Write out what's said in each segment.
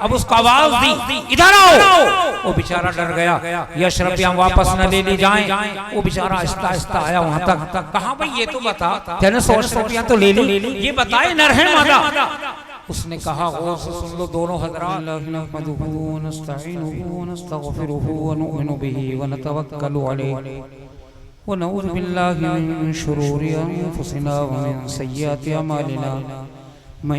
अब उसको आवाज दी, इधर आओ। वो बेचारा डर गया, ये अशरफियां वापस न ले ली जाएं। वो बेचारा आहिस्ता आहिस्ता आया वहां तक, कहा भाई ये तो बता, तेने 100 अशरफियां तो ले ली, ये बताए नर है मादा। उसने कहा गौर से सुन लो दोनों हज़रात, वनऊज़ु बिल्लाहि मिन शुरूरि अनफुसिना व मिन सय्यिआति अमालिना, मन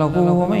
लहु व मन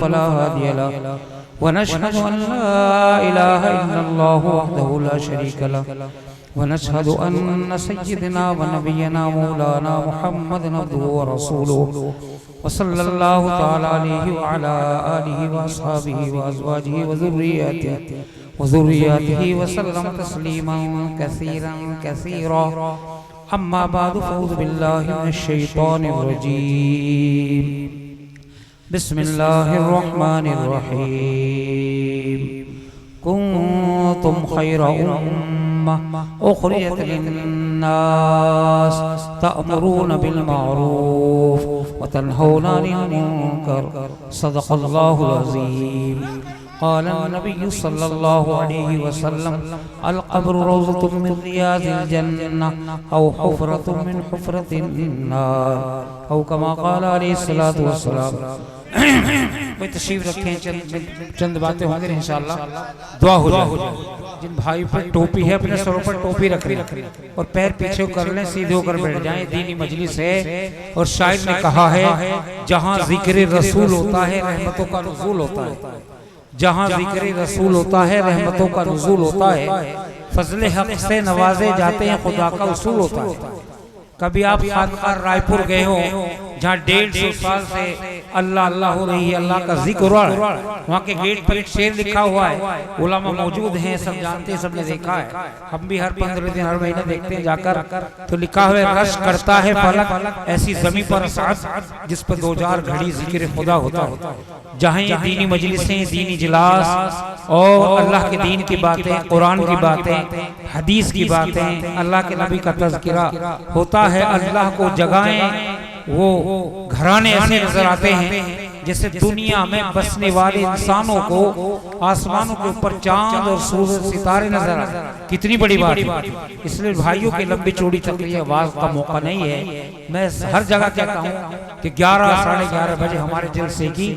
फला हादिय लहु, व नशहदु अन ला इलाहा इल्लल्लाहु वहदहु ला शरीका लहु, व नशहदु अन्न सय्यिदना व नबियना मौलाना मुहम्मदन अब्दुहु व रसूलुहु व सल्लल्लाहु तआला अलैहि व अला आलिहि व अस्हाबिहि व अज़वाजिहि व ज़ुर्रिय्यतिहि वसल्लम तस्लीमन कसीरन कसीरा। अम्मा बाद फ़ऊज़ु बिल्लाहि मिनश शैतानिर रजीम। बिस्मिल्लाहिर रहमानिर रहीम। कुंतुम खैरा उम्मह उखरिजत लिन्नास तअमुरूना बिल मारूफ व तनहौना अनिल मुनकर। सदक़ल्लाहुल अज़ीम। क़ाल नबी सल्लल्लाहु अलैहि वसल्लम अल क़ब्रु रौज़तुम मिन रियाज़िल जन्नह औ हुफ़रतुम मिन हुफ़रतिन नार औ कमा क़ाल अलैहिस्सलातु वस्सलाम। भाई तशरीफ रखें, चंद बातें होंगी इंशाअल्लाह, दुआ हो जाए। जिन भाई पर टोपी है अपने सरों पर टोपी रख लें और पैर पीछे कर लें, सीधे होकर बैठ जाएं। दीनी मजलिस है और शायर ने कहा है जहाँ जिक्र रसूल होता है रहमतों का नुज़ूल होता है, जहाँ जिक्र रसूल होता है रहमतों का नुज़ूल होता है, फजले हक से नवाजे जाते हैं खुदा का उसूल होता है। कभी आप खानकाह रायपुर गए हो जहाँ 150 साल से अल्लाह अल्लाह हो रही है, अल्लाह का जिक्र हो रहा है, वहाँ के गेट पर एक शेर लिखा हुआ है, उलमा मौजूद हैं, सब जानते हैं, सबने देखा है। हम भी हर 15 दिन हर महीने देखते हैं जाकर, तो लिखा हुआ है रश करता है फलक ऐसी ज़मीं पर साथ जिस पर 2000 घड़ी जिक्र खुदा होता है। जहाँ ये दीनी मजलिसें, दीनी इजलास और अल्लाह के दीन की बातें, कुरान की बातें, हदीस की बातें, अल्लाह के नबी का तज़किरा होता है, अल्लाह को जगाएं, वो घराने ऐसे नजर आते हैं जैसे दुनिया में बसने वाले इंसानों को आसमानों के ऊपर चांद और सूरज सितारे नजर आते हैं। कितनी बड़ी बात है। इसलिए भाइयों की लंबी चौड़ी तक ये आवाज का मौका नहीं है। मैं हर जगह कहता हूँ कि 11 साढ़े 11 बजे हमारे जलसे की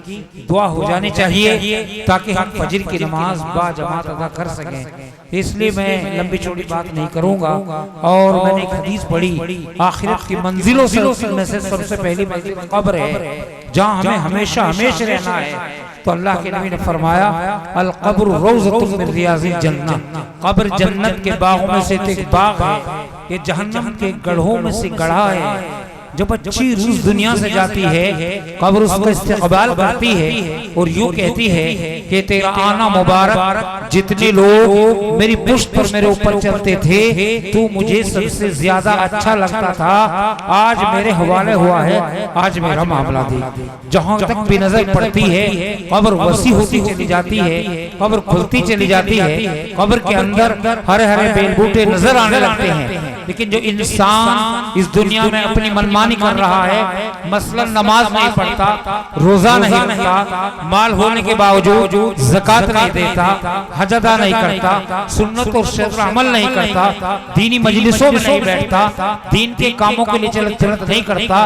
दुआ हो जानी चाहिए ताकि हम फजर की नमाज बाजमात अदा कर सकें। इसलिए मैं लंबी चौड़ी बात नहीं करूंगा। और मैंने एक हदीस पढ़ी, आखिरत की मंजिलों में से सबसे पहली मंजिल कब्र है, जहाँ हमें हमेशा हमेशा रहना है। तो अल्लाह के नबी ने फरमाया अल क़ब्रु रौज़तुम मिन रियाज़िल जन्नह, कब्र जन्नत के बागों में से एक बाग है, ये जहन्नम के गढ़ों में से गढ़ा है। जब अच्छी रूह दुनिया से जाती है कब्र उसका इस्तक़बाल करती है और यूँ कहती है कि तेरा आना मुबारक, जितने लोग मेरी पुश्त पर मेरे ऊपर चलते थे तू मुझे सबसे ज्यादा अच्छा लगता था, आज मेरे हवाले हुआ है, आज मेरा मामला दे। जहाँ तक भी नजर पड़ती है कब्र वसी होती चली जाती है, कब्र खुलती चली जाती है, कब्र के अंदर हरे हरे बेल बूटे नजर आने लगते हैं। लेकिन जो इंसान इस दुनिया में अपनी मनमानी कर रहा है, मसलन नमाज नहीं पढ़ता, रोजा नहीं रखता, माल होने के बावजूद ज़कात नहीं देता, हज अदा नहीं करता, सुन्नत और शर्त अमल नहीं करता, दीनी मजलिसों में नहीं बैठता, दीन के कामों के लिए चलत नहीं करता,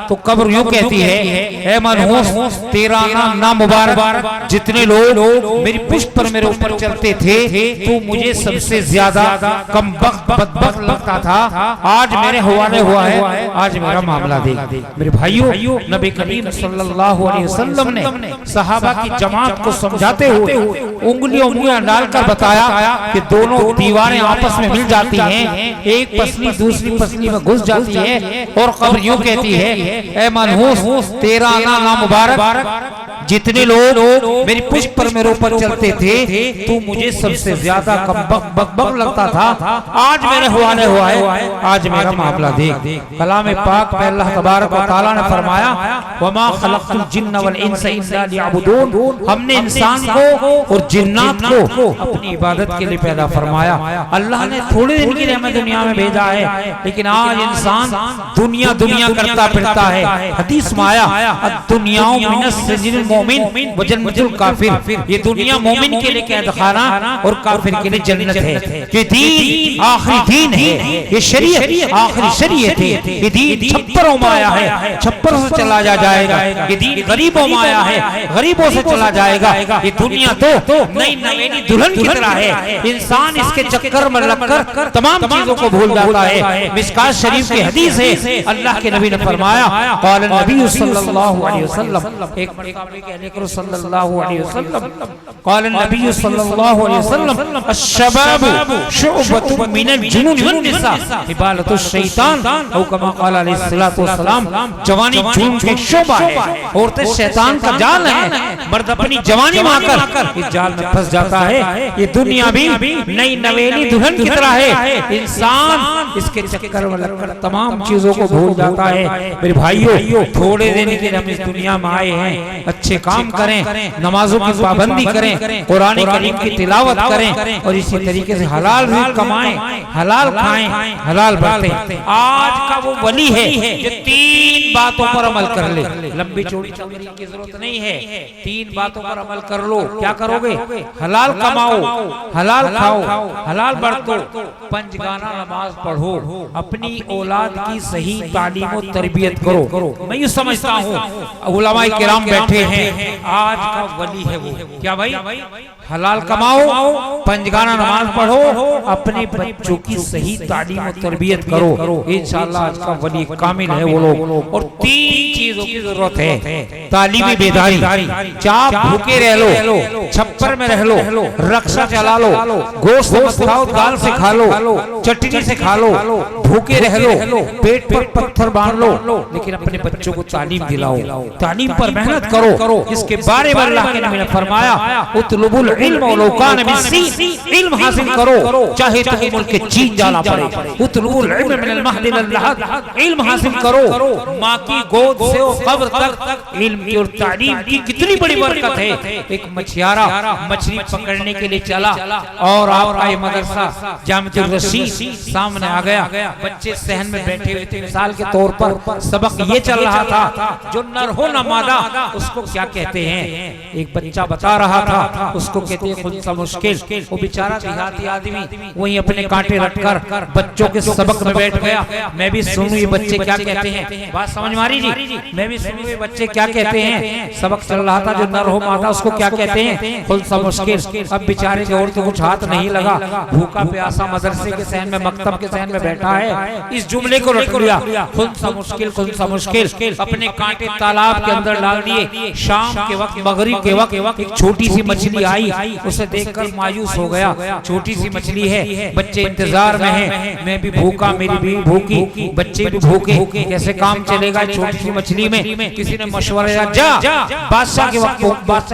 तो कब्र यूँ कहती है ऐ मनहूस तेरा ना मुबारक, जितने लोग मेरी पुश्त पर मेरे ऊपर चलते थे तो मुझे सबसे ज्यादा कमबख्त बदबख्त लगता था, आज मेरे हवाले हुआ है, आज मेरा मामला दे। मेरे भाइयों, नबी करीम सल्लल्लाहु अलैहि वसल्लम ने सहाबा की जमात को समझाते हुए उंगलियां डालकर बताया कि दोनों दीवारें आपस में मिल जाती हैं, एक पसली दूसरी पसली में घुस जाती है और कब्र यूं कहती है ऐ मनहूस तेरा आना ना मुबारक, जितने लोग मेरी पुष्प पर मेरे ऊपर चलते थे तू मुझे सबसे ज्यादा बक लगता था, आज मेरे हवाले हुआ है, आज मेरा मामला देख। कलाम पाक में अल्लाह तबारक व तआला ने फरमाया वमा खलक़तुल जिन्न वल इंस इल्ला लियअबुदून, हमने इंसान को और जिन्नात को अपनी इबादत के लिए पैदा फरमाया। अल्लाह ने थोड़े दिन के लिए हमें दुनिया में भेजा है, लेकिन आज इंसान दुनिया दुनिया करता फिरता है। हदीस में आया दुनियाओं मिनस सिजिल मोमिन व जन्नतुल काफिर, ये दुनिया मोमिन के लिए कैद खाना और काफिर के लिए जन्नत है। ये दीन आखिरी दीन है, ये शरीयत आखिरी शरीयत है। ये दीन छप्परों में आया है, छप्परों से चला जाएगा। ये दीन गरीबों में आया है, गरीबों से चला जाएगा। ये दुनिया तो नई नवेली दुल्हन की तरह है, इंसान इसके चक्कर में लगकर तमाम चीजों को भूल जाता है। मिशकात शरीफ की हदीस है, अल्लाह के नबी ने फरमाया क़ाल नबी सल्लल्लाहु अलैहि वसल्लम, एक मरतबा कहने को सल्लल्लाहु अलैहि वसल्लम, क़ाल नबी सल्लल्लाहु अलैहि वसल्लम अश्शबाबु शुअबतुन मिनल जुनून वन निसा इबादतुश शैतान औ कमा क़ाल अलैहि सल्लतु वस्सलाम, जवानी जुनून के शोबा है, औरतें शैतान का जाल है। मर्द अपनी जवानी में आकर इस जाल में फंस जाता है। ये दुनिया भी नई नवेली दुल्हन की तरह है, इंसान इसके चक्कर में लगकर तमाम चीजों को भूल जाता है। मेरे भाइयों, थोड़े दिन के लिए हम इस दुनिया में आए हैं, अच्छे काम करें, नमाजों की पाबंदी करें, कुरान करीम की तिलावत करें और इसी तरीके से हलाल रिज़्क़ कमाएं, हलाल खाएं, हलाल बरतें। आज का वो वली है जो 3 बातों पर अमल कर ले, लंबी चौड़ी चौड़ी की जरूरत नहीं है, 3 बातों पर अमल कर लो। क्या करोगे? हलाल कमाओ, हलाल खाओ, हलाल बरतो, पंजगाना नमाज पढ़ो, अपनी औलाद की सही तालीम और तरबियत करो। मैं ये समझता हूँ उलमाए किराम बैठे हैं, आज का वली है वो। क्या भाई? हलाल कमाओ, पंजगाना नमाज पढ़ो, अपने बच्चों की सही तालीम और तरबियत करो, इंशाअल्लाह आज का वली कामिल है वो लोग। और 3 चीजों की जरूरत है, तालीमी बेदारी, चाप भूखे रह लो, छप्पर में रह लो, रक्षा चला लो, गोश्त मत खाओ, दाल से खा लो, चटनी से खा लो, भूखे रह लो, पेट पर पत्थर बांध लो, लेकिन अपने बच्चों को तालीम दिलाओ, तालीम पर मेहनत करो। इसके बारे में अल्लाह के नबी ने फरमाया उतलुबुल इल्म वलो कान बिस्सी, इल्म हासिल करो चाहे तो मुल्क के चीन जाना पड़े। उतलुबुल इल्म मिनल महदि इलल लहद, इल्म हासिल करो, माँ की गोद से कब्र तक इल्म की और तालीम की कितनी बड़ी बरकत है। एक मछियारा मछली पकड़ने के लिए चला और आपका ये मदरसा जामिअतुर रशीद सामने आ गया, बच्चे सहन में बैठे हुए थे। मिसाल के तौर पर सबक ये चल रहा था जो नर हो न मादा उसको क्या कहते हैं। एक बच्चा बता रहा था, उसको कहते हैं खुद सा मुश्किल। वो बेचारा देहाती आदमी वहीं अपने कांटे रखकर बच्चों के सबक में बैठ गया। मैं भी सुनूं ये बच्चे क्या कहते हैं, बात समझ मारी जी, मैं भी सुनूं ये बच्चे क्या कहते हैं। सबक चल रहा था, जो नर हो मादा उसको क्या कहते हैं, खुद सा मुश्किल। अब बेचारे के और तो कुछ हाथ नहीं लगा, भूखा प्यासा मदरसे के सहन में, मकतब के सहन में बैठा है, इस जुमले को रट लिया, खुद सा मुश्किल, खुद सा मुश्किल। अपने कांटे तालाब के अंदर डाल दिए। शाम के वक्त, मगरिब के वक्त एक छोटी सी मछली आई, उसे देखकर मायूस हो गया। छोटी सी मछली है, बच्चे इंतजार में हैं, मैं भी भूखा, मेरी भी भूखी, बच्चे भी भूखे, कैसे काम चलेगा छोटी सी मछली में। किसी ने मशवरा दिया, जा बादशाह के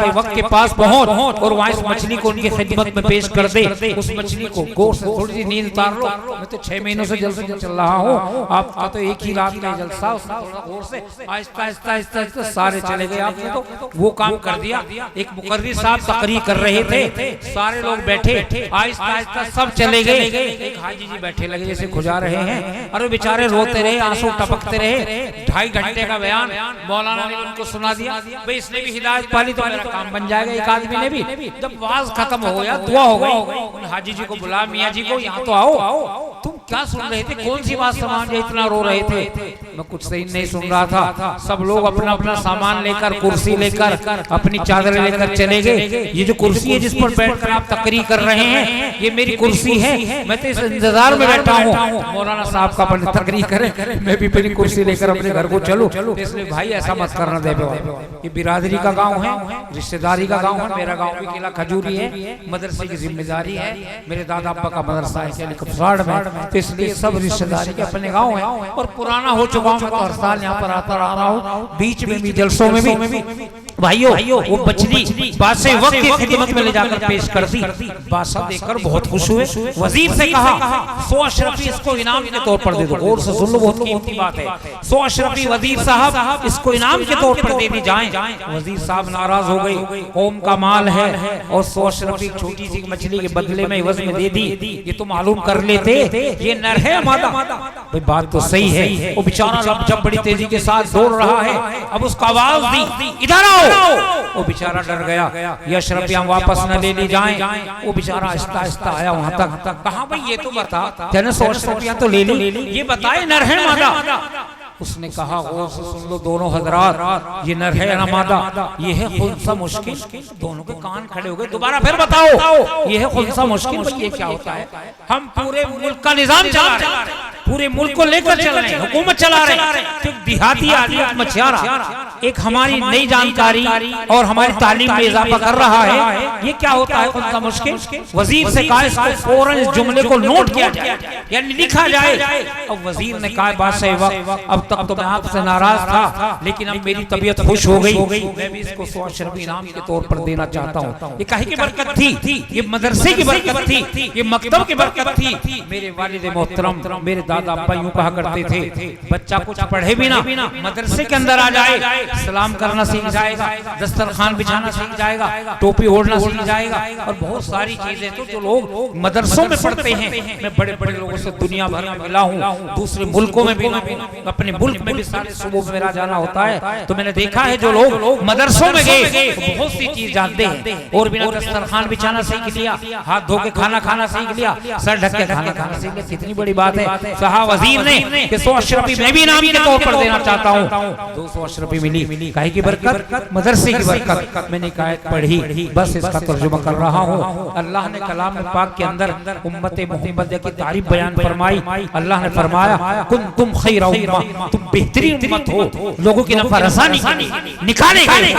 वक्त के पास पहुंच और वहां इस मछली को उनकी खिदमत में पेश कर दे। उस मछली को गौर से थोड़ी सी नींद उतार लो, मैं तो 6 महीनों से जलसे चल रहा हूँ, आपका तो एक ही रात में जलसा। गौर से आहिस्ता आहिस्ता सारे चले गए। आपने तो वो काम कर दिया। एक मुकर्री साहब तकरीर कर रहे थे, सारे लोग बैठे, आहिस्ता आहिस्ता सब चले गए। एक हाजी जी बैठे लगे जैसे खुजा रहे हैं, और बेचारे रोते रहे, आंसू टपकते रहे। 2.5 घंटे का बयान मौलाना ने उनको सुना दिया। भाई इसने भी हिदायत पाली तो मेरा काम बन जाएगा। एक आदमी ने भी, जब वाज खत्म हो गया, दुआ हो गई, हाजी जी को बुला, मियाँ जी को यहाँ तो आओ, तुम क्या सुन रहे थे, कौन सी बात समझ इतना रो रहे थे। मैं कुछ सही नहीं सुन रहा था। सब लोग अपना अपना सामान लेकर, कुर्सी लेकर, अपनी चादर लेकर चले गए। ये जो कुर्सी है जिस पर बैठकर आप तकरीर कर रहे हैं, ये मेरी कुर्सी है, मैं तो इस इंतजार में बैठा हूँ मौलाना साहब का अपनी तकरीर करें, मैं भी अपनी कुर्सी लेकर अपने घर को चलूं। इसलिए भाई ऐसा मत करना दे। ये बिरादरी का गाँव है, रिश्तेदारी का गाँव है। मेरा गाँव भी किला खजूरी है, मदरसे की जिम्मेदारी है, मेरे दादा अब्बा का मदरसा है किला कपसाड़ में, तो इसलिए सब रिश्तेदारी के अपने गाँव है। और पुराना हो चुका हूँ, मैं तो हर साल यहाँ पर आता रहा हूँ, बीच में भी जलसों में भी भाइयों वो मछली बादशाह वक्त की खिदमत में ले जाकर पेश कर दी। बादशाह देखकर बहुत खुश हुए, वजीर से कहा 100 अशरफी इसको इनाम के तौर पर दे दो। गौर से सुन लो, बहुत कीमती बात है। 100 अशरफी वजीर साहब इसको इनाम के तौर पर दे दी जाए। वजीर साहब नाराज हो गए, कौम का माल है और 100 अशरफी छोटी सी मछली के बदले में इवज में दे दी, ये तो मालूम कर लेते ये नर है मादा। भाई बात तो सही है। वो बेचारा जब बड़ी तेजी के साथ दौड़ रहा है, अब उसको आवाज दी इधर आओ। वो बेचारा डर गया, ये अशरफियां वापस न ले ली जाएं। वो बेचारा आहिस्ता आहिस्ता आया वहां तक, कहा भाई ये तो बता, तेने 100 अशरफियां तो ले ली, ये बताए नर है मादा। उसने कहा गौर से सुन लो दोनों हजरात, ये नर है ना मादा, ये है खुनसा मुश्किल। दोनों के कान खड़े हो गए, दोबारा फिर बताओ ये है खुनसा मुश्किल। भाई ये क्या होता है? हम पूरे मुल्क का निजाम चला रहे हैं, पूरे मुल्क को लेकर चल रहे हैं, हुकूमत चला रहे हैं, तो देहाती आदमी मछियारा एक हमारी नई जानकारी और हमारी तालीम में इजाफा कर रहा है, ये क्या होता है खुनसा मुश्किल? वजीर से कहा इसको फौरन इस जुमले को नोट किया जाए, यानी लिखा जाए। अब वजीर ने कहा बादशाह वक्त अब तक तो मैं आपसे नाराज था, लेकिन अब मेरी तबीयत खुश हो गई, मैं भी इसको 100 अशरफी इनाम के तौर पर देना चाहता हूँ। ये काहे की बरकत थी? ये मदरसे की बरकत थी, ये मकतब की बरकत थी। मेरे वालिद मोहतरम, मेरे दादा अब्बा यूं कहा करते थे, बच्चा कुछ पढ़े भी ना, मदरसे के अंदर आ जाए, सलाम करना सीख जाएगा, दस्तरखान बिछाना सीख जाएगा, टोपी ओढ़ना सीख जाएगा, और बहुत सारी चीजें तो जो लोग मदरसों में पढ़ते हैं। मैं बड़े बड़े लोगों से दुनिया भर में मिला हूँ, दूसरे मुल्कों में भी, अपने मुल्क में भी सारे सुबह मेरा जाना होता है, तो मैंने देखा है जो लोग मदरसों में गए बहुत सी चीज जानते हैं। और बिना दस्तरखान बिछाना सीख लिया, हाथ धो के खाना खाना सीख लिया, सर ढक के खाना खाना सीख लिया, कितनी बड़ी बात है। कहा वजीर ने कि 100 अशरफी मैं भी इनाम के तौर पर देना चाहता हूँ। 200 अशरफी मिली, काहे की बरकत? मदरसे की बरकत। मैंने कहा पढ़ी, बस इसका तर्जुमा कर रहा हूँ। अल्लाह ने कलाम पाक के अंदर उम्मत मुहम्मद की तारीफ बयान फरमाई। अल्लाह ने फरमाया कुंतुम खैर उम्मह, तुम बेहतरीन उम्मत हो, लोगों की नफरसानी निकाले गए,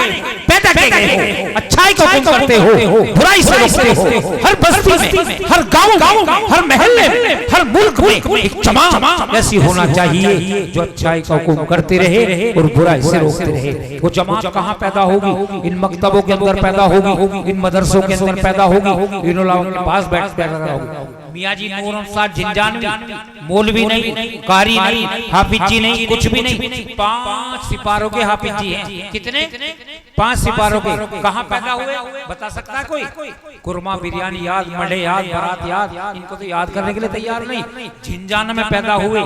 पैदा किए गए हो, अच्छाई को तुम करते हो, बुराई से रोकते हो। हर बस्ती में, हर गांव में, हर महल्ले में, हर मुल्क में एक जमात ऐसी होना चाहिए जो अच्छाई का हुक्म करते रहे और बुराई से रोकते रहे। वो जमात कहाँ पैदा होगी? इन मकतबों के अंदर पैदा होगी, इन मदरसों के अंदर पैदा होगी, इन उलमा के पास बैठ पैदा होगी। मियाँ जी नूर अंसार जिंजानवी, मौलवी नहीं, कारी नहीं, हाफिज जी नहीं, कुछ भी नहीं, 5 सिपारों के हाफिज जी हैं। कितने? 5 सिपारों के। कहाँ पैदा हुए बता सकता है कोई? कुरमा बिरयानी याद, मडे याद, बारात याद, इनको तो याद करने के लिए तैयार नहीं। झिंझाना में पैदा हुए,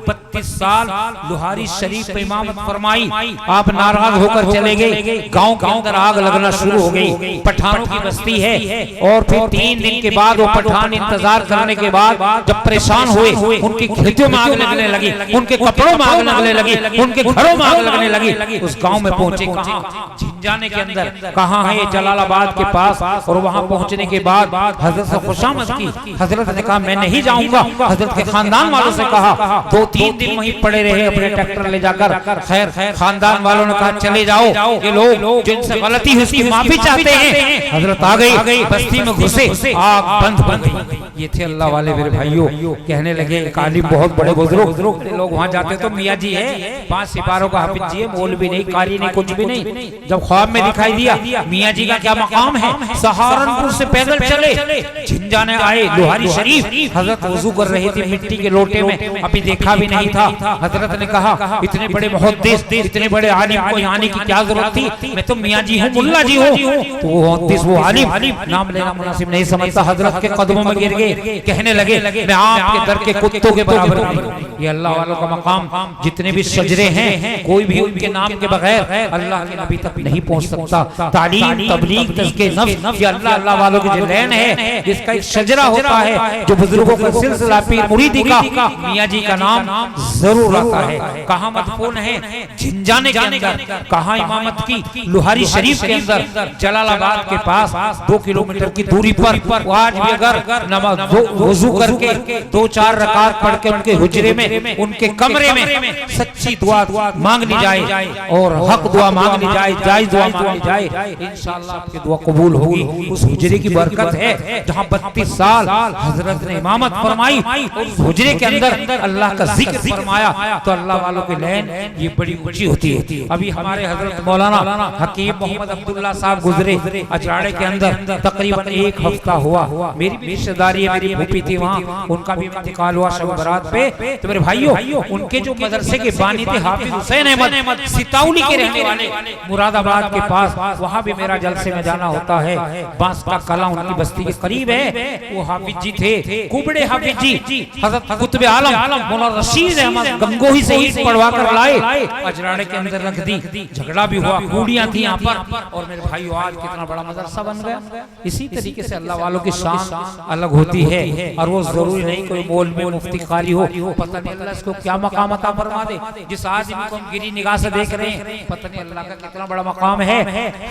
32 साल लोहारी शरीफ पे इमामत फरमाई, आप नाराज होकर चले गए, गांव के अंदर आग लगना शुरू हो गई। पठानों की बस्ती है, और फिर 3 दिन के बाद वो पठान इंतजार करने के बाद जब परेशान हुए, उनकी खेतों में आग लगने लगी, उनके कपड़ों में आग लगने लगी, उनके घरों में आग लगने लगी। उस गांव में पहुंचे, कहाँ? झिंझाने के अंदर। कहाँ है? जलालाबाद के पास। और वहां पहुंचने के बाद हजरत से खुशामद की। हजरत ने कहा मैं नहीं जाऊंगा। हजरत के खानदान वालों से कहा, 2-3 दिन वहीं पड़े रहे अपने ट्रैक्टर ले जाकर। खैर खानदान वालों ने कहा चले जाओ, ये लोग जिनसे गलती हुई उसकी माफी चाहते हैं। हजरत आ गई, बस्ती में घुसे, आग बंद। ये थे अल्लाह वाले मेरे भाइयों। कहने लगे काली बहुत बड़े बुजुर्ग लोग वहां जाते तो मियाँ जी है, 5 सिपारों का हाफिज जी है, मौलवी नहीं, कारी नहीं, कुछ भी नहीं। जब ख्वाब में दिखाई दिया मियाँ जी का क्या मकाम है, सहारनपुर से पैदल चले, झिंझाने आए लोहारी शरीफ। हजरत वजू कर रही थी मिट्टी के लोटे में, अभी देखा भी नहीं था। हजरत ने कहा इतने बड़े मुहद्दिस, इतने बड़े आलिम को आने की क्या जरूरत थी? मैं तो मियाँ जी हूँ, मुल्ला जी हूँ। तो वो मुहद्दिस, वो आलिम, नाम लेना मुनासिब नहीं समझता, हजरत के कदमों में गिर गए। कहने लगे मैं आपके दर के कुत्तों के बराबर नहीं। ये अल्लाह वालों का मकाम, जितने भी शजरे हैं कोई भी उनके नाम के बगैर अल्लाह के नबी तक नहीं पहुंच सकता। तालीम, तबलीग, तज़किए नफ्स, ये अल्लाह वालों की जो लैन है, इसका एक शजरा होता है जो बुजुर्गों का सिलसिला पीर मुरीदी का, मियाँ जी का नाम जरूर आता है। कहाँ मदफून है? झिंझाने के अंदर। कहाँ इमामत की? लोहारी शरीफ के अंदर, जलालाबाद के पास 2 किलोमीटर की दूरी पर। आज भी अगर नमाज वजू करके 2-4 रकात पढ़ के उनके हुजरे में में उनके कमरे में सच्ची दुआ मांग ली जाए और हक दुआ मांग ली जाए, जायज दुआ मांग ली जाए, इंशाअल्लाह आपकी दुआ कबूल होगी। उस हुजरे की बरकत है जहाँ 32 साल हजरत ने इमामत फरमाई और उस हुजरे के अंदर अल्लाह का जिक्र फरमाया, तो अल्लाह वालों की लैन ये बड़ी ऊंची होती है। अभी हमारे हजरत मौलाना हकीम मोहम्मद अब्दुल्ला साहब गुजरे अजराड़े के अंदर, तकरीबन 1 हफ्ता हुआ। मेरी रिश्तेदारी है, मेरी फूफी थी वहाँ, उनका भी इंतकाल हुआ शब बरात पे। तो मेरे भाइयों, उनके जो मदरसे के बानी थे हाफिज हुसैन अहमद सिताउली के रहने वाले, मुरादाबाद के पास, वहाँ भी मेरा जलसे में जाना होता है। बांस का कला उनकी बस्ती के करीब है। वो हाफिज जी थे, कुबड़े हाफिज जी, हजरत कुतुब आलम मौलाना रशीद अहमद गंगोही से ईद पढ़वा कर लाए, अजराड़े के अंदर रख दी। झगड़ा भी हुआ, कूड़ियां थी यहाँ पर, और मेरे भाइयों आज कितना बड़ा मदरसा बन गया। इसी तरीके से अल्लाह वालों की शान अलग होती है, और वो जरूरी नहीं कोई मौलवी मुफ्ती कारी हो, पता नहीं अल्लाह इसको क्या मकाम अता फरमा दे। जिस आदमी को हम गिरी निगाह से देख रहे हैं, पता नहीं अल्लाह का कितना बड़ा मकाम है।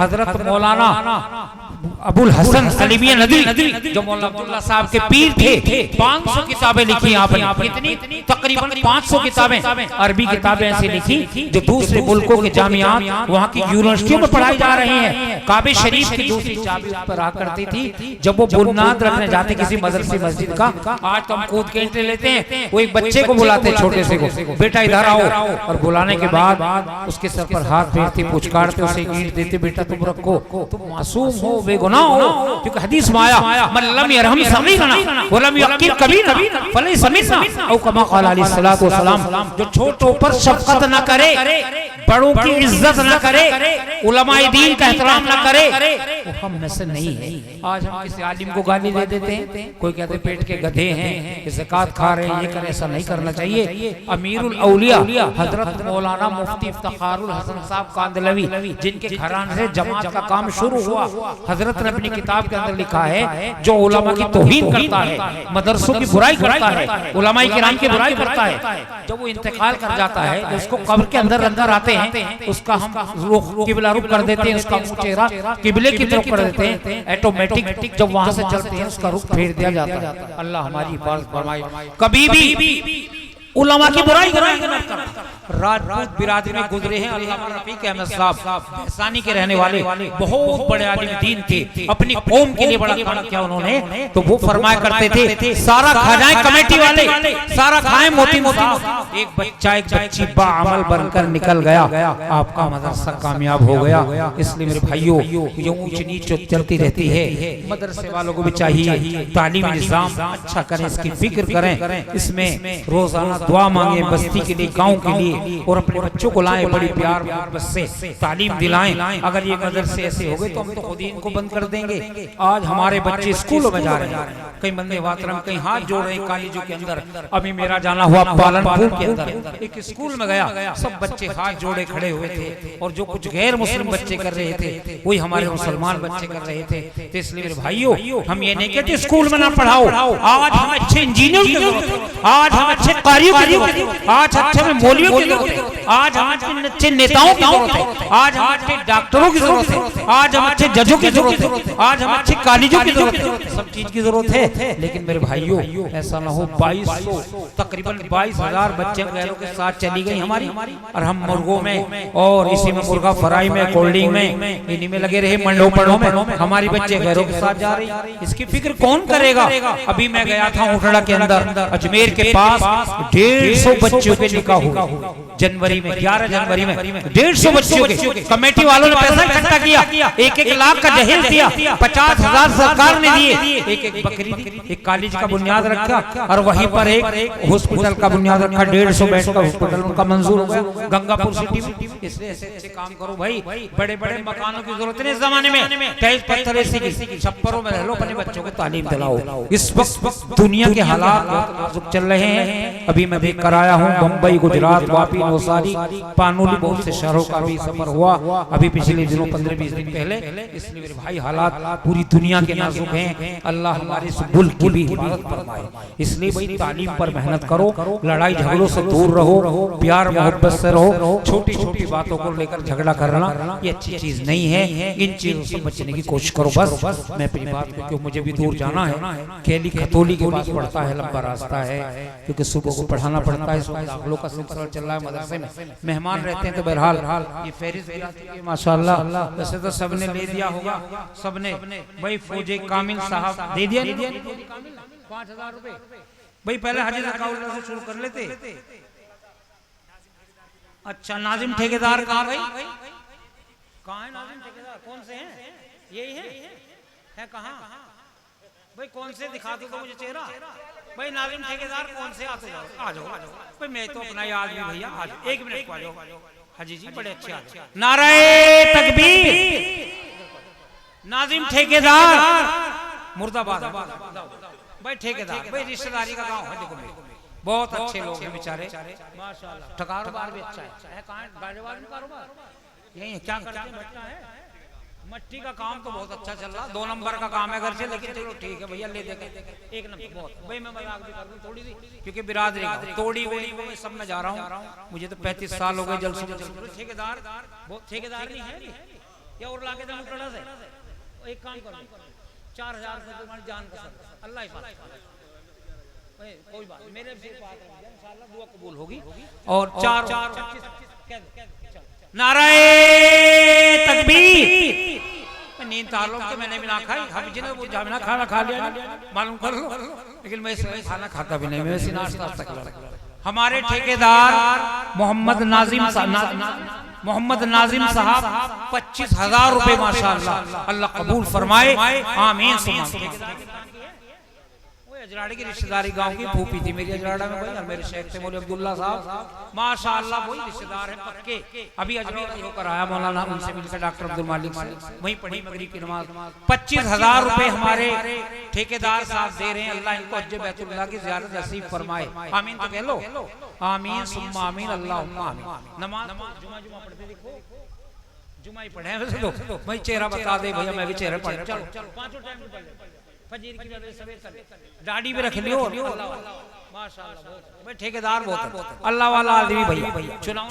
हजरत मौलाना अबुल हसन सलीमिया नदवी जो मौलाना अब्दुल्ला साहब के पीर थे, 500 किताबें लिखी आपने। कितनी? तकरीबन 500 किताबें, अरबी किताबें ऐसी लिखी जो दूसरे मुल्कों के जामियात, वहाँ की यूनिवर्सिटियों में पढ़ाई जा रही हैं। काबे शरीफ की दूसरी चाबी पर रहा करती थी जब वो बुनियाद रखने जाते किसी मदरसे मस्जिद का। आज तो हम कूद के एंट्री लेते हैं, वो एक बच्चे को बुलाते छोटे से को, बेटा इधर आओ, और बुलाने के बाद उसके सर पर हाथ फेरते, पूछ काटते, उसे ईंट देते, बेटा तुम रखो, तुम मासूम हो, बेगुनाह हो, क्योंकि हदीस में आया मन लम यरहम सगीरना व लम यकीर कबीरना फलैस मिन्ना, औ कमा क़ाल अलैहि सलातु व सलाम, जो छोटों पर शफकत न करे, बड़ों की इज्जत न करे, उलमाए दीन का एहतराम न करे, वो हम में से नहीं है। आज हम किसी आलिम को गाली दे देते हैं, कोई कहते पेट के गधे हैं, ज़कात खा रहे हैं, ये करें, ऐसा नहीं करना चाहिए। अमीरुल औलिया हजरत मौलाना मुफ्ती इफ्तिखारुल हसन साहब कांदलवी, जिनके घराने से जमात का काम शुरू हुआ, हजरत ने अपनी किताब के अंदर लिखा है जो उलमा की तौहीन करता है, मदरसों की बुराई करता है, उलमाए किराम की बुराई करता है, जब वो इंतकाल कर जाता है, उसको कब्र के अंदर अंदर आते हैं, उसका हम किबला रुख कर देते हैं, उसका मुंह चेहरा किबले की तरफ कर देते हैं, ऑटोमेटिक जब वहां से चलते हैं उसका रुख फेर दिया जाता है। अल्लाह हमारी हिफाजत फरमाए। कभी भी उलमा की बुराई राजपूत बिरादरी में गुजरे हैं अल्लामा रफीक अहमद साहब, बहसानी के रहने वाले बहुत बड़े आलिम दीन थे, अपनी कौम के लिए बड़ा काम किया उन्होंने। तो वो फरमाया करते थे, सारा खा जाए कमेटी वाले, सारा खाए मोती मोती, एक बच्चा एक बच्ची बाअमल बनकर निकल गया, आपका मदरसा कामयाब हो गया। इसलिए मेरे भाइयों, ये ऊंच नीच चलती रहती है, मदरसे वालों को भी चाहिए तालीमी निजाम अच्छा करें, इसकी फिक्र करें, इसमें रोजाना दुआ मांगे बस्ती के लिए, गांव के लिए, और अपने बच्चों को लाएं, बड़ी प्यार मोहब्बत से तालीम दिलाएं। अगर ये मदरसे ऐसे हो गए तो हम तो खुद ही इनको बंद कर देंगे। आज हमारे बच्चे स्कूलों में जा रहे हैं, कई बंदे मातरम कहीं हाथ जोड़ रहे हैं कॉलेजों के अंदर। अभी मेरा जाना हुआ पालनपुर के अंदर, एक स्कूल में गया, सब बच्चे हाथ जोड़े खड़े हुए थे, और जो कुछ गैर मुस्लिम बच्चे कर रहे थे वही हमारे मुसलमान बच्चे कर रहे थे। तो इसलिए मेरे भाइयों, हम ये नहीं कहते स्कूल में ना पढ़ाओ, आज हम अच्छे इंजीनियर की जरूरत है, आज हम अच्छे कारियों की जरूरत है, आज अच्छे में मौलवियों की जरूरत है, आज हम अच्छे नेताओं की जरूरत है, आज हम अच्छे डॉक्टरों की जरूरत है, आज हम अच्छे जजों की जरूरत है, आज हम अच्छे कॉलेजों की जरूरत है, सब चीज की जरूरत है। लेकिन मेरे भाइयों, ऐसा ना हो 2200 तकरीबन 22,000 बच्चे गैरों के साथ चली गई हमारी, और हम मुर्गों में और इसी में मुर्गा फ्राई में, कोल्ड ड्रिंक में, इन्हीं में लगे रहे, मंडों पड़ों में हमारी बच्चे गैरों के साथ जा रही। इसकी फिक्र कौन करेगा? अभी मैं गया था उठड़ा के अंदर, अजमेर के पास 150 बच्चों के निकाह हुए जनवरी में, 11 जनवरी में 150 बच्चों के। कमेटी वालों ने पैसा इकट्ठा किया, 1-1 लाख का दहेज दिया, 50,000 सरकार ने दिए, एक बकरी दी, एक कॉलेज का बुनियाद रखा, और वहीं पर एक हॉस्पिटल का बुनियाद रखा, 150 बेड का हॉस्पिटल उनका मंजूर हो गया गंगापुर सिटी में। इसलिए ऐसे काम करो भाई, बड़े बड़े मकानों की जरूरत नहीं इस जमाने में, टाइल्स पत्थर ऐसी की, छप्परों में रह लो, अपने बच्चों को तालीम दिलाओ। इस वक्त दुनिया के हालात बहुत नाजुक चल रहे हैं। अभी मैं देख कर आया हूँ, मुंबई, गुजरात, वापी, नौसारी, पानोली, बहुत से शहरों का भी सफर हुआ अभी पिछले दिनों, 15-20 दिन पहले। इसलिए मेरे भाई, हालात पूरी दुनिया के नाजुक हैं। अल्लाह हमारे इस मुल्क की भी हिफाजत फरमाए। इसलिए भाई, तालीम पर मेहनत करो, लड़ाई झगड़ों से दूर रहो, प्यार मोहब्बत से रहो। छोटी छोटी बातों को लेकर झगड़ा करना ये अच्छी चीज नहीं है। इन चीजों से बचने की कोशिश करो। बस मैं अपनी बात को, क्यों मुझे भी दूर जाना है, खेली खतौली के पास पड़ता है, लंबा रास्ता है, क्योंकि सुबह को पढ़ाना पड़ता है। दाखिलों का सिलसिला चल रहा है मदरसे में, मेहमान रहते हैं तो बहरहाल ये फहरिस्त माशाअल्लाह। वैसे तो सबने ले दिया होगा, सबने भाई फौजी कामिल साहब दे दिया 5,000 रुपए। भाई पहले हाजी ज़काउल्लाह से शुरू कर लेते। अच्छा नाजिम ठेकेदार कहाँ भाई, कहाँ है नाजिम ठेकेदार, कौन से हैं, यही है कहाँ भाई, कौन से दिखा दो तो मुझे चेहरा भाई। नाजिम ठेकेदार कौन से, आते जाओ, आ जाओ भाई, मैं तो अपना याद भी भैया, आ जाओ 1 मिनट को आ जाओ। हाजी जी बड़े अच्छे आ जाओ। नारे तकबीर, नाजिम ठेकेदार मुर्दाबाद भाई। ठेकेदार भाई रिश्तेदारी का गांव है, देखो बहुत अच्छे लोग हैं बेचारे माशाल्लाह। कारोबार भी अच्छा है, कहाँ गाजीपुर में कारोबार यही है, क्या करते हैं, भट्टा है, मट्टी का काम तो बहुत अच्छा चल रहा। 2 नंबर का काम है घर से, लेकिन चलो ठीक है भैया ले देंगे 1 नंबर बहुत। भाई मैं मजाक भी कर दूं थोड़ी सी, क्योंकि बिरादरी तोड़ी वोड़ी वो सब में जा रहा हूँ। मुझे तो 35 साल हो गए जलसों में। ठेकेदार ठेकेदार नहीं है या और लाके दे मुकड़ा से। एक काम करो 4,000 रुपये तुम्हारी जान का सदका, अल्लाह कोई बात मेरे इंशाल्लाह दुआ कबूल होगी। और 4 नाराए तकबीर। नींद ताल्लुक तो मैंने भी ना खाई, हम जिन्हें वो जामिना खाना खा लिया मालूम कर लो, लेकिन मैं इसमें खाना खाता भी नहीं, मैं वैसे नाश्ता तक। हमारे ठेकेदार मोहम्मद नाजिम साहब 25,000 रुपए माशाअल्लाह, अल्लाह कबूल फरमाए, आमीन। अजराड़े की रिश्तेदारी गांव की फूफी थी मेरी अजराड़ा में भाई, और मेरे शेख थे मौलवी अब्दुल्ला साहब माशाअल्लाह, वही रिश्तेदार है पक्के। अभी अजमेर होकर आया मौलाना, उनसे मिलकर डॉक्टर अब्दुल मालिक से वहीं पढ़ी मगरिब की नमाज। 25,000 रुपए हमारे ठेकेदार साहब दे रहे हैं, अल्लाह इनको हज बैतुल्लाह की ज़ियारत नसीब फरमाए, आमीन। तो कह लो आमीन सुम्मा आमीन, अल्लाहुम्मा आमीन। नमाज जुमा पढ़ते देखो, जुमा ही पढ़े वैसे तो भाई, चेहरा बता दे भैया, मैं भी चेहरा पढ़। चलो 5 टाइम फजीर की वजह से दाढ़ी भी रख लियो माशाअल्लाह। भाई ठेकेदार बहुत अल्लाह वाला आदमी भैया। चुनाव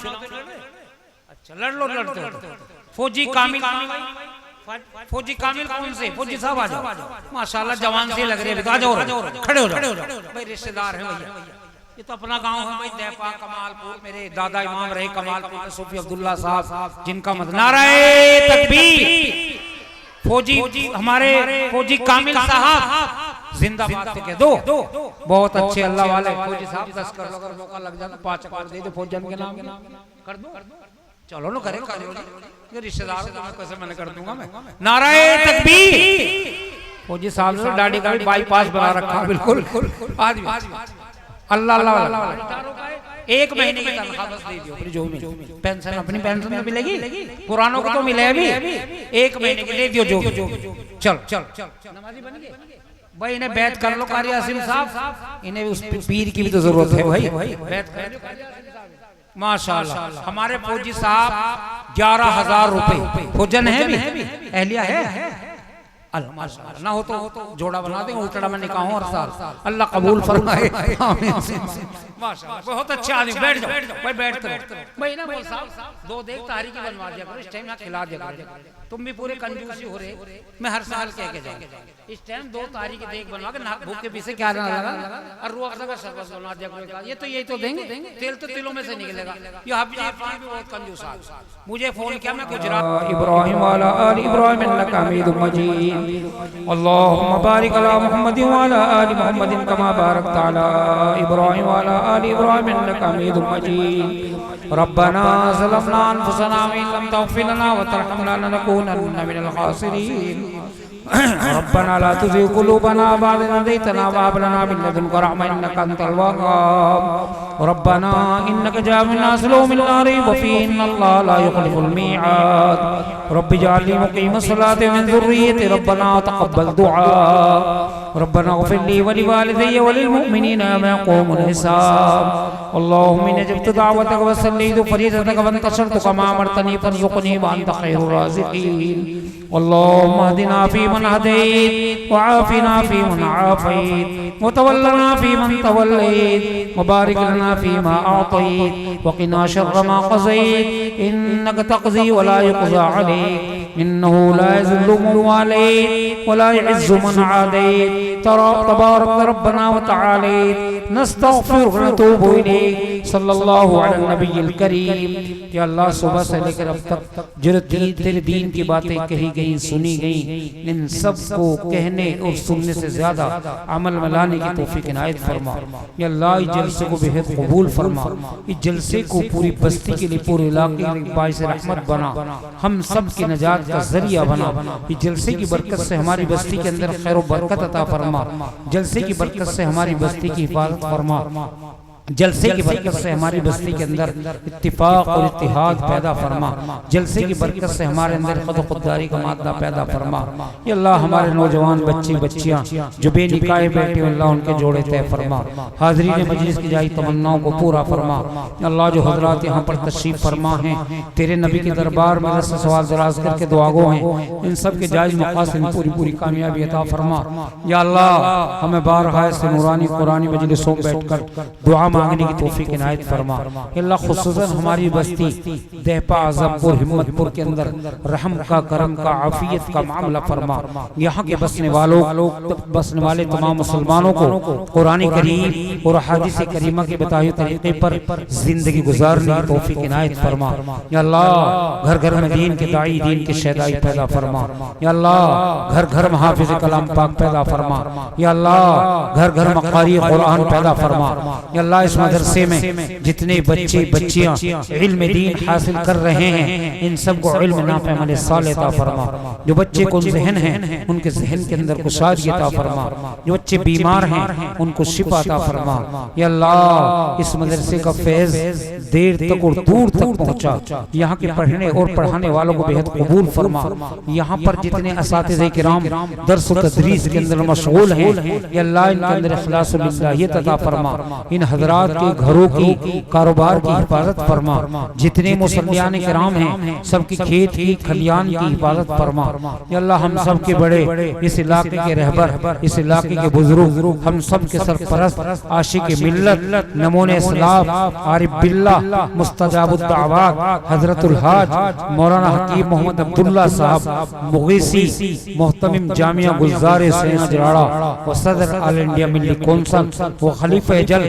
अच्छा लड़ लो, लड़ते फौजी कामिल, फौजी कामिल कौन से, फौजी साहब आ जाओ माशाअल्लाह, जवान से लग रहे हैं, आ जाओ खड़े हो जाओ भाई, रिश्तेदार है भैया। ये तो अपना गांव है भाई, देपा कमालपुर, मेरे दादा इमाम रहे कमालपुर में सूफी अब्दुल्ला साहब, जिनका मत नाराए तकबीर। फौजी हमारे फौजी कामिल साहब जिंदाबाद कह दो, बहुत अच्छे अल्लाह वाले फौजी साहब। 10 कर लो, अगर मौका लग जाए 5 अकबर दे दो फौजन के नाम कर दो। चलो ना करे रिश्तेदार कैसे मैंने कर दूंगा मैं। नाराए तकबीर। फौजी साहब ने दाढ़ी का बाईपास बना रखा बिल्कुल अल्लाह अल्लाह। 1 महीने की तनख्वाह बस दे दियो, जो में पेंशन अपनी पेंशन तो मिलेगी, पुरानों को तो मिले अभी। 1 महीने की दे दियो जो। चल नमाजी बन गए भाई, इन्हें बैत कर लो कारी आसिम साहब, इन्हें उस पीर की भी तो जरूरत है भाई, बैत कर माशाअल्लाह। हमारे फौजी साहब 11,000 रुपए, फौजन है भी, एहलिया है माशाअल्लाह, ना हो तो जोड़ा बना देंगे, उल्टा में निकाह और साल, अल्लाह कबूल फरमाए, आमीन माशाअल्लाह। बहुत अच्छे आदमी, बैठ जाओ भाई, बैठ भाई ना बोल साहब 2 देख तारीख बनवा दिया करो, इस टाइम ना खिला दिया करो। तुम भी पूरे कंजूसी हो रहे, मैं हर साल कह के जाऊँ इस टाइम 2 तारीख देख बनवा के, भूख के पीछे क्या लगा, और रूह अफ़ज़ा का शरबत बनवा दिया करो। ये तो यही तो देंगे, तेल तो तिलों में से निकलेगा। ये हाफिज़ भी बहुत कंजूस आदमी, मुझे फोन किया, मैं गुजरात इब्राहिम वाला आल इब्राहिम इन्नका हमीदुम मजीद, अल्लाहुम्मा बारिक अला मुहम्मद व अला आलि मुहम्मद कमा बारकता अला इब्राहिम व अला आलि इब्राहिम इन्नका हमीदुम मजीद। रब्बना ज़लमना अनफुसना व इन लम तग़फिर लना व तरहमना लनकूनन्ना मिनल खासिरीन। रब्बना ला तुज़िग़ क़ुलूबना बअद इज़ हदैतना व हब लना मिन लदुनका रहमह इन्नका अंतल वह्हाब। रब्बना इन्नका जामिउन नास लियौमिन ला रैब फ़ीहि इन्नल्लाहा ला युख़्लिफ़ुल मीआद। रब्बि इजअलनी मुक़ीमस सलाति व मिन ज़ुर्रिय्यति रब्बना तक़ब्बल दुआ। रब्बना इग़फ़िर ली व लिवालिदैया व लिलमुअ्मिनीना यौम यक़ूमुल हिसाब। अल्लाहुम्मा इन्नी अजब्तु दअवतक व सल्लैतु फ़रीज़तक व इंतशरतु कमा अमरतनी फ़रज़ुक़नी व अन्त ख़ैरुर राज़िक़ीन। अल्लाहुम्मा अहदिना फ़ीमन हदैत व आफ़िना फ़ीमन आफ़ैत व तवल्लना फ़ीमन तवल्लैत व बारिक लना फ़ीमा अअतैत व क़िना शर्र मा क़ज़ैत इन्नका तक़ज़ी व ला युक़ज़ा अलैक इन्नहु ला यज़िल्लु मन वालैत व ला यअज़्ज़ु मन आदैत तबारक रब्बना व तआलैत नस्तगफिरुक व नतूबु इलैक सल्लल्लाहु अला नबिय्यिल करीम। या अल्लाह सुबह से लेकर अब तक जो तेरे दीन की बातें कही गई सुनी गई इन सब को कहने और सुनने से ज्यादा अमल में लाने की तौफीक इनायत फरमा। या अल्लाह इस जलसे को बेहद कबूल फरमा, इस जलसे को पूरी बस्ती के लिए पूरे इलाके के लिए बाइस रहमत बना, हम सब की नजात का जरिया बना। इस जलसे की बरकत से हमारी बस्ती के अंदर खैर व बरकत अता फरमा, जलसे की बरकत से हमारी बस्ती की हिफाजत फरमा, जलसे की बरकत से हमारी बस्ती के अंदर इत्तिफाक और इत्तिहाद पैदा फरमा, जलसे की बरकत से हमारे अंदर खुद खुददारी का मादा पैदा फरमा। या अल्लाह हमारे नौजवान बच्चे बच्चियां जो बेनिकाह बैठे अल्लाह उनके जोड़े तय फरमा, हाज़रीन मजलिस की जाई तमन्नाओं को पूरा फरमा। अल्लाह जो हजरात यहाँ पर तशरीफ फरमा हैं तेरे नबी के दरबार में रस सवाल दराज करके दुआगो हैं, इन सब के जायज मकासद में पूरी पूरी कामयाबी अता फरमा। या अल्लाह हमें बारहा से नूरानी कुरानी मजलिसों में बैठकर दुआ मांगने की तौफीक इनायत फरमा। अल्लाह खुसूसन हमारी बस्ती देहपा आजमपुर हिम्मतपुर के अंदर रहम का करम का आफियत का मामला फरमा। यहाँ के बसने वाले तमाम मुसलमानों को कुरान करीम और हदीस करीमा के बताए तरीके पर जिंदगी गुजारने की तौफीक इनायत फरमा। या अल्लाह घर घर में दीन के दाई दीन के शहदाई पैदा फरमा। या अल्लाह घर घर में हाफिज कलाम पाक पैदा फरमा। या अल्लाह घर घर में कारी कुरान पैदा फरमा। या अल्लाह इस मदरसे में जितने बच्चे बच्चियां इल्म दीन हासिल कर रहे हैं इन सबको इल्म नाफ़े अमल सालेह अता फरमा। जो बच्चे को ज़हन हैं उनके ज़हन के अंदर कुशादगी अता फरमा, जो बच्चे बीमार हैं उनको शिफा अता फरमा। या अल्लाह इस मदरसे का फैज़ देर तक और दूर तक पहुँचा, यहाँ के पढ़ने और पढ़ाने वालों को बेहद कबूल फरमा। यहाँ पर जितने असातिज़े किराम दर्स व तदरीस के अंदर मशगूल हैं या अल्लाह इनके अंदर इखलास व लिल्लाहियत अता फरमा। इन हजरात के घरों की कारोबार की हिफाजत फरमा, जितने मुसल्लियान किराम हैं सबकी खेत की खलियान की हिफाजत फरमा। या अल्लाह हम सब के बड़े इस इलाके के रहबर इस इलाके के बुजुर्ग हम सब के सरपरस्त आशिक मिल्लत नमूने इस्लाम आरिफ बिल्लाह मुस्तजाबुद दावात हजरतुल हाज मौलाना हकीम मोहम्मद अब्दुल्ला साहब मुगीसी मोहतमिम जामिया गुलजार सेना जराड़ा व सदर ऑल इंडिया मिल्ली कौंसल व खलीफा जल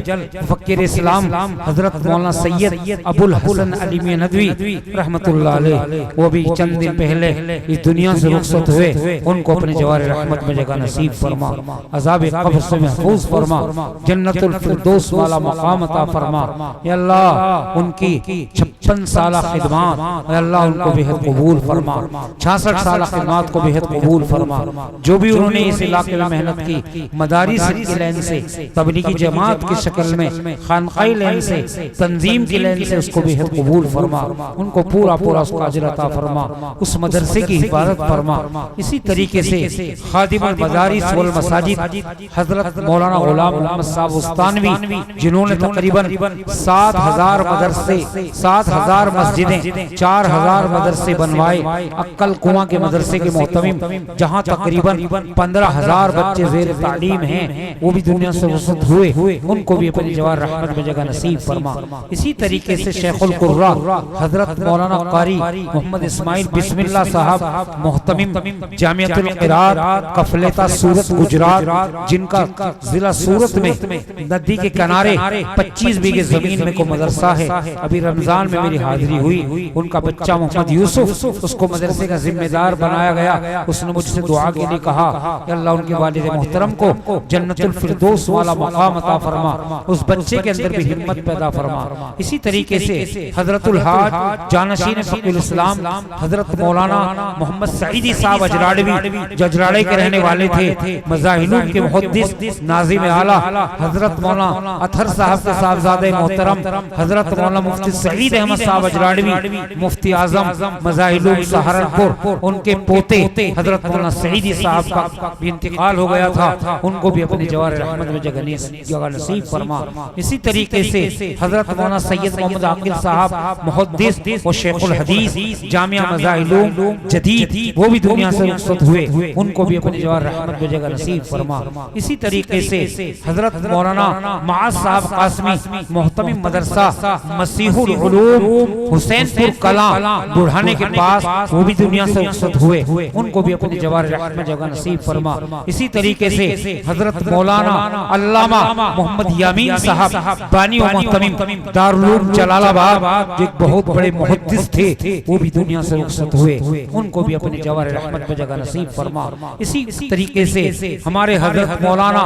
फकीर इस्लाम हजरत मौलाना सैयद अबुल हसन अली मियां नदवी रहमतुल्लाह अलैह, वो भी चंद दिन पहले इस दुनिया से रुखसत हुए, उनको अपने जवार रहमत में जगह नसीब फरमा, अज़ाब कब्र से महफूज फरमा, जन्नतुल फिरदौस वाला मकाम अता फरमा। या अल्लाह उनकी 56 साला खिदमत या अल्लाह उनको बेहद कबूल फरमा, 66 साला खिदमत को बेहद कबूल फरमा। जो भी उन्होंने इस इलाके में मेहनत की मदारिस की लाइन से तबलीगी जमात की शक्ल में खानकाई लाइन से तंजीम की लाइन से उसको बेहद कबूल फरमा, उनको पूरा पूरा उसका अजर अता फरमा, उस मदरसे की हिफाजत फरमा। इसी तरीके से खादिमुल मदारिस वल मसाजिद हजरत मौलाना गुलाम मोहम्मद साहब उस्तानवी जिन्होंने तकरीबन 7000 मदरसे 7000 मस्जिदें 4000 मदरसे बनवाए, अक्कल कुआं के मदरसे के मोहतमिम जहाँ तकरीबन 15000 बच्चे ज़ेर तालीम हैं वो भी दुनिया से रुखसत हुए, उनको भी अपनी जवार रहमत में जगह नसीब फरमा। इसी तरीके से शेखुल कुर्रा हजरत मौलाना कारी मोहम्मद इस्माइल बिस्मिल्लाह साहब मोहतमिम जामियातुल क़िरात कफलेता सूरत गुजरात, जिनका जिला सूरत में नदी के किनारे 25 बीघे जमीन में को मदरसा है। अभी रमजान में मेरी हाजिरी हुई, उनका बच्चा मोहम्मद यूसुफ उसको मदरसे का जिम्मेदार बनाया गया। उसने मुझसे दुआ के लिए कहा कि अल्लाह उनके वालिद मोहतरम को जन्नतुल फिरदौस वाला मकाम अता फरमा, उस बच्चे के अंदर भी हिम्मत पैदा फरमा। इसी तरीके से हजरतुल हाज जानशीन फकील इस्लाम हजरत मौलाना मोहम्मद सईदी साहब अजराड़वी जजराड़े के रहने वाले थे, मज़ाहिलूम के मुहद्दिस नाज़िम आला हजरत मौलाना अथर साहब के साहबजादे मोहतरम हजरत मौलाना मुफ्ती सईद अहमद साहब अजराड़वी मुफ्ती आजम मज़ाहिलूम सहारनपुर, उनके पोते हजरत मौलाना सईदी साहब का भी इंतकाल हो गया था, उनको भी अपने जवार रहमत में जगह नसीब फरमा। इसी तरीके से हजरत मौलाना सैयद मोहम्मद आकिल साहब मुहद्दिस व शेखुल हदीस जामिया मज़ाहिलूम जदीद वो भी दुनिया से रुखसत हुए, उनको भी अपने जवार रहमत में जगह नसीब फरमा। इसी तरीके से हजरत मौलाना माअज़ साहब कासमी मोहतमिम मदरसा मसीहुल उलूम मखदूम हुसैनपुर कला बुढ़ाने के पास वो भी दुनिया से रुखसत हुए, उनको भी अपनी जवार रहमत में जगह नसीब फरमा। इसी तरीके से हजरत मौलाना अल्लामा मोहम्मद यामीन साहब बानी व मोहतमिम दारुल उलूम जलालाबाद जो एक बहुत बड़े मुहद्दिस थे, वो भी दुनिया से रुखसत हुए, उनको भी अपनी जवार रहमत में जगह नसीब फरमा। इसी तरीके से हमारे हजरत मौलाना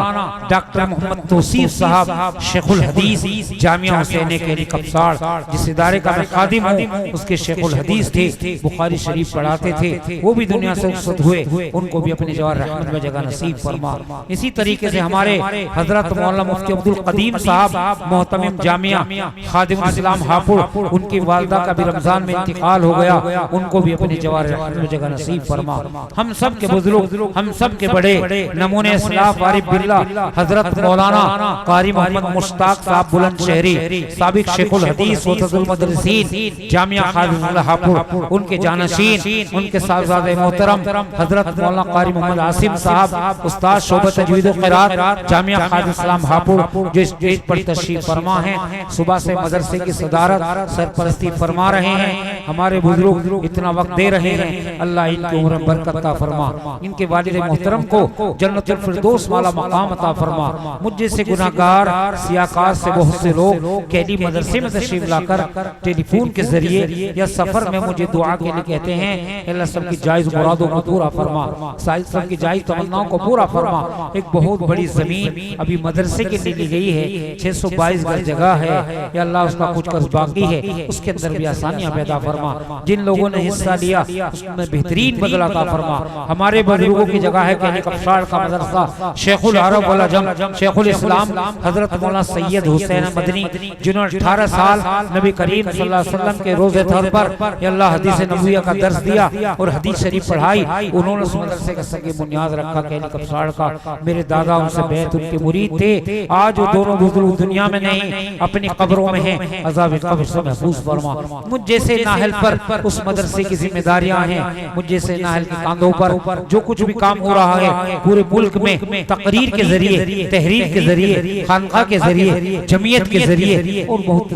डॉक्टर मोहम्मद तौसीफ साहब शेखुल हदीस जामिया हुसैन के कब्सार, जिस इदारे का मैं खादिम हूँ, उसके शेखुल हदीस थे, बुखारी शरीफ पढ़ाते थे, वो भी दुनिया से रुखसत हुए, उनको भी अपनी जवार रहमत में जगह नसीब फरमा। इसी तरीके से हमारे हजरत मौलाना मुफ्ती अब्दुल कदीम साहब मोहतमिम जामिया खादिमुल इस्लाम हापुड़, उनकी वालिदा का भी रमजान में इंतकाल हो गया, उनको भी अपनी जवार रहमत में जगह नसीब फरमा। हम सब के बुजुर्ग, हम सब के बड़े नमूने इस्लाफ आरिफ बिल्ला हजरत मौलाना कारी मोहम्मद मुश्ताक साहब बुलंदशहरी, साबिक शेखुल हदीस व तदरुल मदरसीन जामिया खादिमुल हापुड़, उनके जानशीन, उनके साहबजादे मोहतरम हजरत मौलाना कारी मोहम्मद आसिम साहब उस्ताद शोबत तजवीद व क़िराअत जामिया खादिमुल इस्लाम हापुड़, जो स्टेज पर तशरीफ फरमा हैं, सुबह से मदरसे की सदारत सरपरस्ती फरमा रहे हैं। हमारे बुजुर्ग इतना वक्त दे रहे हैं, अल्लाह इनकी उम्र में बरकत अता फरमा, इनके वालिद मोहतरम को जन्नतुल फिरदौस वाला मकाम अता फरमा। मुझ जैसे गुनाहगार सियाकार से बहुत से लोग कैदी मदरसे में तशरीफ लाकर टेलीफोन के जरिए या सफर में मुझे दुआ के लिए कहते हैं, अल्लाह सबकी जायज मुरादों को पूरा फरमा, सबकी जायज तमन्नाओं को पूरा फरमा। एक बहुत बड़ी जमीन अभी मदरसे के लिए ली गई है, 622 गज जगह है, या अल्लाह उसका कुछ कर्ज बाकी है, उसके अंदर भी आसानियां पैदा फरमा। जिन लोगों ने हिस्सा लिया उसमें बेहतरीन बदला अता फरमा। हमारे बुजुर्गों की जगह है कहने कब्सार का मदरसा शेखुल अरब वल अजम शेखुल इस्लाम हजरत मौलाना सैयद हुसैन मदनी, जिन्होंने 18 साल नबी करीम सल्लल्लाहु अलैहि वसल्लम के रोज़े तौर पर अल्लाह हदीस नबविया का दर्स दिया और हदीस शरीफ पढ़ाई, उन्होंने उस मदरसे का सगे बुनियाद रखा कहने कब्सार का। मेरे दादा उनसे बेहद उनके मुरीद थे, आज वो दोनों बुजुर्ग दुनिया में नहीं अपनी कब्रों में हैं, अज़ाब कब्र से महफूज फरमा। मुझ जैसे नाहल पर उस मदरसे की जिम्मेदारियां हैं, मुझ जैसे नाहल के कांधों पर जो कुछ भी काम हो रहा है पूरे मुल्क में तकरीर के जरिए, तहरीर के जरिए, खानका के जरिए, जमीयत के जरिए और बहुत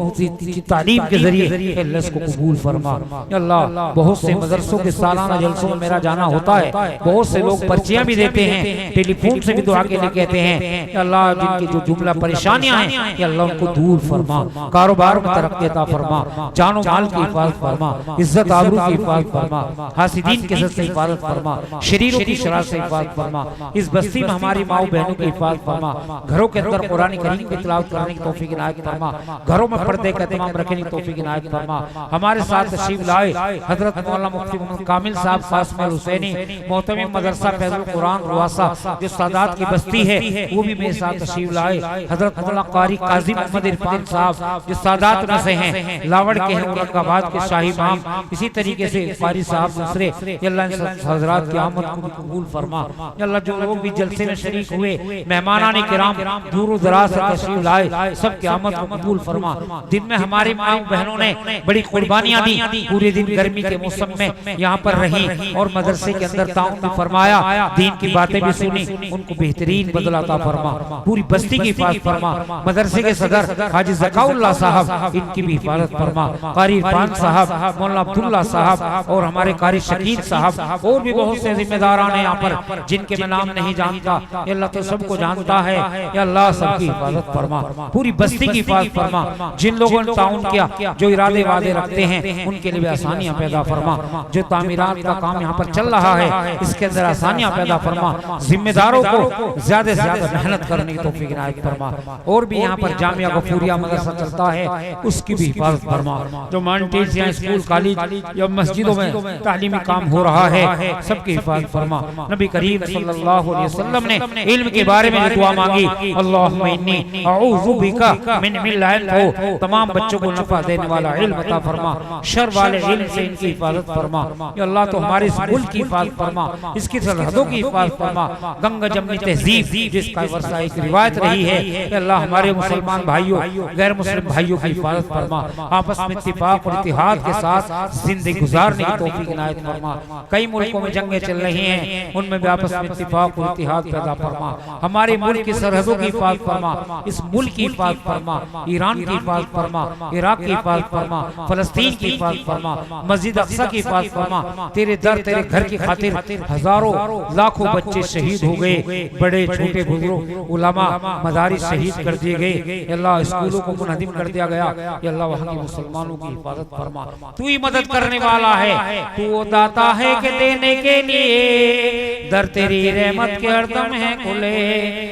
तालीम के जरिए, अल्लाह इसको कबूल फरमा। अल्लाह बहुत से मदरसों के सालाना जलसों में मेरा जाना होता है, बहुत से लोग पर्चियां भी देते हैं, टेलीफोन से भी दुआ के लिए कहते हैं, अल्लाह जिनकी जो जुमला परेशानियां हैं अल्लाह उनको दूर फरमा, कारोबार में तरक्की अता फरमा, जानो माल की हिफाजत फरमा, इज्जत आबरू की हिफाजत फरमा, हासिदीन के से हिफाजत फरमा, शरीरों की शरारत से हिफाजत फरमा। इस बस्ती में हमारी माओ बहनों की हिफाजत फरमा, घरों के अंदर कुरान करीम की तिलावत करने की तौफीक इनायत फरमा, घरों में पर्दे का तमाम रखने की तौफीक इनायत फरमा। हमारे साथ तशरीफ लाए हजरत मौलाना मुफ्ती मोहम्मद कामिल साहब कासिम हुसैनी मोहतमिम मदरसा फैजुल कुरान रुआसा जो सादात की बस्ती है, वो भी मेरे साथ तशरीफ लाए। हजरत मौलाना कारी काजी मोहम्मद इरफान साहब जो सादात में से हैं, लावड़ के हैं, औरंगाबाद के शाही इमाम, इसी तरीके से कारी साहब दूसरे, अल्लाह हजरात की आमद को कबूल फरमा। अल्लाह जो लोग भी जलसे में शरीक हुए, मेहमानाने किराम दूर दराज से तशरीफ लाए, सब की आमद को कबूल फरमा। दिन में हमारी माँ बहनों ने बड़ी कुर्बानियां दी, पूरे दिन गर्मी के मौसम में यहाँ पर रही और मदरसे के अंदर ताउन भी फरमाया, दीन की बातें भी सुनी, उनको बेहतरीन बदला अता फरमा, पूरी बस्ती की हिफाजत फरमा। मदरसे के सदर हाजी ज़काउल्लाह साहब, इनकी भी हिफाजत फरमा, कारी इरफान साहब, मौलाना अब्दुल्ला साहब और हमारे कारी शकील साहब, और भी बहुत से जिम्मेदारान हैं यहाँ पर जिनके मैं नाम नहीं जानता, अल्लाह तो सबको जानता है, अल्लाह सबकी हिफाजत फरमा, पूरी बस्ती की हिफाजत फरमा। जिन लोगों ने ताउन किया, जो इरादे वादे रखते हैं, उनके लिए भी आसानियां पैदा फरमा। जो तामीरात का काम यहाँ पर चल रहा है, इसके अंदर आसानियां पैदा फरमा। जिम्मेदारों को ज्यादा से ज्यादा मेहनत करने की तौफीक इनायत फरमा। और भी यहाँ पर जामिया गफूरिया मदरसा चलता है, उसकी भी हिफाजत फरमा। जो मॉन्टेज या स्कूल कॉलेज या मस्जिदों में तालीमी काम हो रहा है, सबकी हिफाजत फरमा। नबी करीम सल्लल्लाहु अलैहि वसल्लम ने इल्म के बारे में दुआ मांगी, अल्लाहुम्मा इन्नी अऊज़ु बिका मिन इल्म हो, तमाम बच्चों को नफा देने वाला इल्म अता फरमा, शर वाले इल्म से इनकी हिफाजत फरमा। या अल्लाह तो हमारे इस मुल्क की हिफाजत फरमा, इसकी सरहदों की हिफाजत फरमा। गंगा जमनी तहजीब जिसका वर्षा एक रिवायत रही है, अल्लाह हमारे मुसलमान भाइयों गैर मुस्लिम भाइयों की हिफाजत फरमा, आपस में इत्तिफाक और इत्तिहाद के साथ जिंदगी गुजारने की तौफीक इनायत फरमा। कई मुल्कों में जंगें चल रही हैं, उनमें भी आपस में इत्तिफाक और इत्तिहाद पैदा फरमा। हमारे मुल्क की सरहदों की हिफाजत फरमा, इस मुल्क की हिफाजत फरमा, ईरान की हिफाजत फरमा, इराक की हिफाजत फरमा, फलस्तीन की हिफाजत फरमा, मस्जिद अक्सा की हिफाजत फरमा। तेरे दर तेरे घर की खातिर हजारों लाखों बच्चे शहीद हो गए, बड़े छोटे बुजुर्ग उलमा मदारिस शहीद कर दिए गए। अल्लाह स्कूलों को मुनहदिम कर दिया गया। अल्लाह वहाँ के मुसलमानों की हिफाजत फरमा। तू ही मदद करने वाला है, तू दाता है कि देने के लिए दर तेरी रहमत के हरदम है खुले।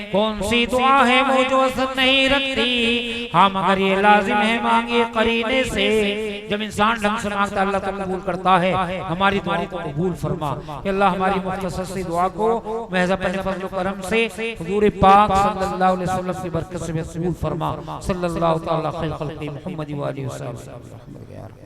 कौन सी दुआ है वो जो असर नहीं रखती, हाँ मगर ये लाजिम है मांगे करीने से। जब इंसान ढंग से मांगता है अल्लाह तो कबूल करता है। हमारी दुआओं को कबूल फरमा अल्लाह, हमारी मुख्तसर सी दुआ को महज अपने फज़ल करम से हुजूर पाक सल्लल्लाहु अलैहि वसल्लम की बरकत से कबूल फरमा। सल्लल्लाहु तआला खैर खल्क़ि मुहम्मद व आलिहि वसल्लम।